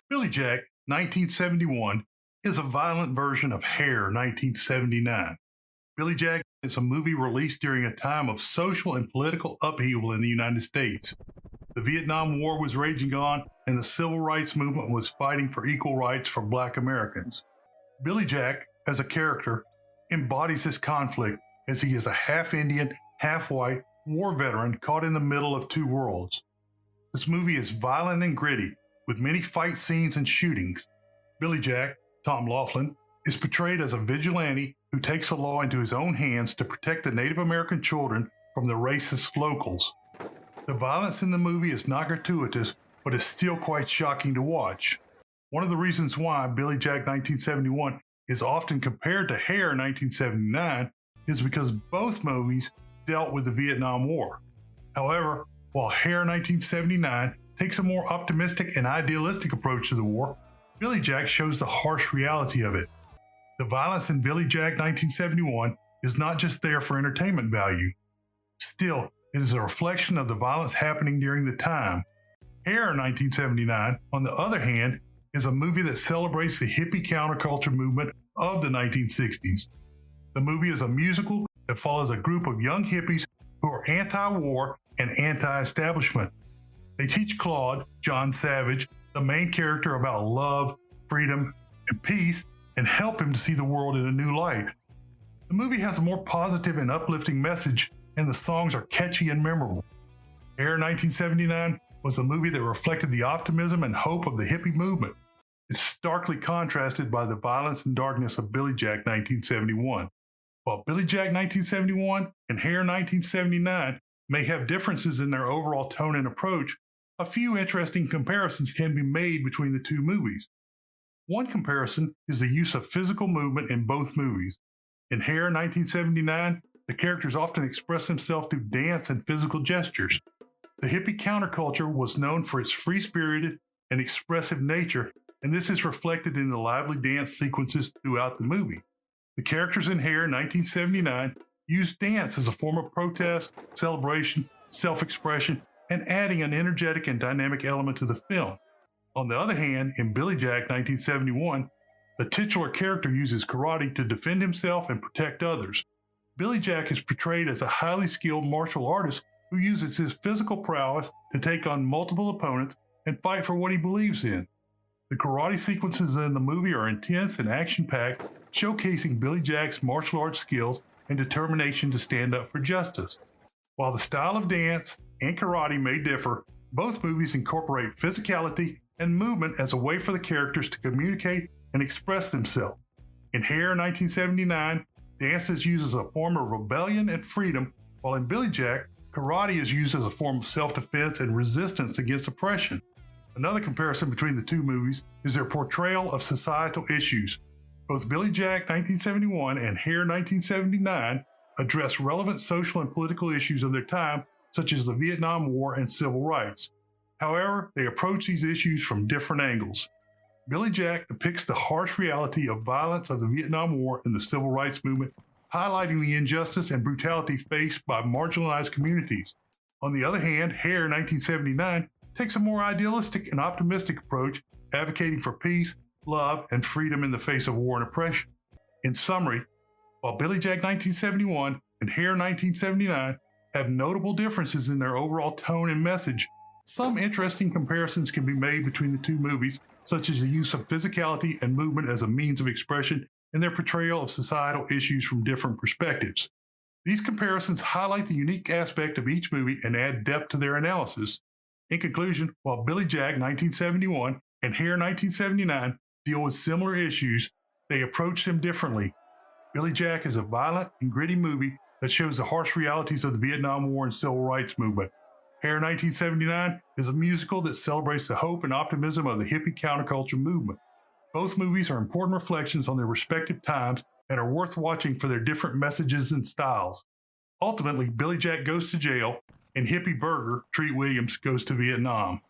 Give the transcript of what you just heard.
Billy Jack, 1971, is a violent version of Hair, 1979. Billy Jack is a movie released during a time of social and political upheaval in the United States. The Vietnam War was raging on, and the civil rights movement was fighting for equal rights for Black Americans. Billy Jack, as a character, embodies this conflict as he is a half Indian, half white war veteran caught in the middle of two worlds. This movie is violent and gritty, with many fight scenes and shootings. Billy Jack, Tom Laughlin, is portrayed as a vigilante who takes the law into his own hands to protect the Native American children from the racist locals. The violence in the movie is not gratuitous, but is still quite shocking to watch. One of the reasons why Billy Jack 1971 is often compared to Hair 1979 is because both movies dealt with the Vietnam War. However, while Hair 1979 takes a more optimistic and idealistic approach to the war, Billy Jack shows the harsh reality of it. The violence in Billy Jack 1971 is not just there for entertainment value. Still, it is a reflection of the violence happening during the time. Hair 1979, on the other hand, is a movie that celebrates the hippie counterculture movement of the 1960s. The movie is a musical that follows a group of young hippies who are anti-war and anti-establishment. They teach Claude, John Savage, the main character, about love, freedom, and peace, and help him to see the world in a new light. The movie has a more positive and uplifting message, and the songs are catchy and memorable. Hair 1979 was a movie that reflected the optimism and hope of the hippie movement. It's starkly contrasted by the violence and darkness of Billy Jack 1971. While Billy Jack 1971 and Hair 1979 may have differences in their overall tone and approach, a few interesting comparisons can be made between the two movies. One comparison is the use of physical movement in both movies. In Hair 1979, the characters often express themselves through dance and physical gestures. The hippie counterculture was known for its free-spirited and expressive nature, and this is reflected in the lively dance sequences throughout the movie. The characters in Hair 1979 use dance as a form of protest, celebration, self-expression, and adding an energetic and dynamic element to the film. On the other hand, in Billy Jack 1971, the titular character uses karate to defend himself and protect others. Billy Jack is portrayed as a highly skilled martial artist who uses his physical prowess to take on multiple opponents and fight for what he believes in. The karate sequences in the movie are intense and action-packed, showcasing Billy Jack's martial arts skills and determination to stand up for justice. While the style of dance and karate may differ, both movies incorporate physicality and movement as a way for the characters to communicate and express themselves. In Hair 1979, dance is used as a form of rebellion and freedom, while in Billy Jack, karate is used as a form of self-defense and resistance against oppression. Another comparison between the two movies is their portrayal of societal issues. Both Billy Jack 1971 and Hair 1979 address relevant social and political issues of their time, such as the Vietnam War and civil rights. However, they approach these issues from different angles. Billy Jack depicts the harsh reality of violence of the Vietnam War and the civil rights movement, highlighting the injustice and brutality faced by marginalized communities. On the other hand, Hair 1979 takes a more idealistic and optimistic approach, advocating for peace, love, and freedom in the face of war and oppression. In summary, while Billy Jack 1971 and Hair 1979 have notable differences in their overall tone and message, some interesting comparisons can be made between the two movies, such as the use of physicality and movement as a means of expression and their portrayal of societal issues from different perspectives. These comparisons highlight the unique aspect of each movie and add depth to their analysis. In conclusion, while Billy Jack 1971 and Hair 1979 deal with similar issues, they approach them differently. Billy Jack is a violent and gritty movie that shows the harsh realities of the Vietnam War and civil rights movement. Hair 1979 is a musical that celebrates the hope and optimism of the hippie counterculture movement. Both movies are important reflections on their respective times and are worth watching for their different messages and styles. Ultimately, Billy Jack goes to jail, and hippie burger Treat Williams goes to Vietnam.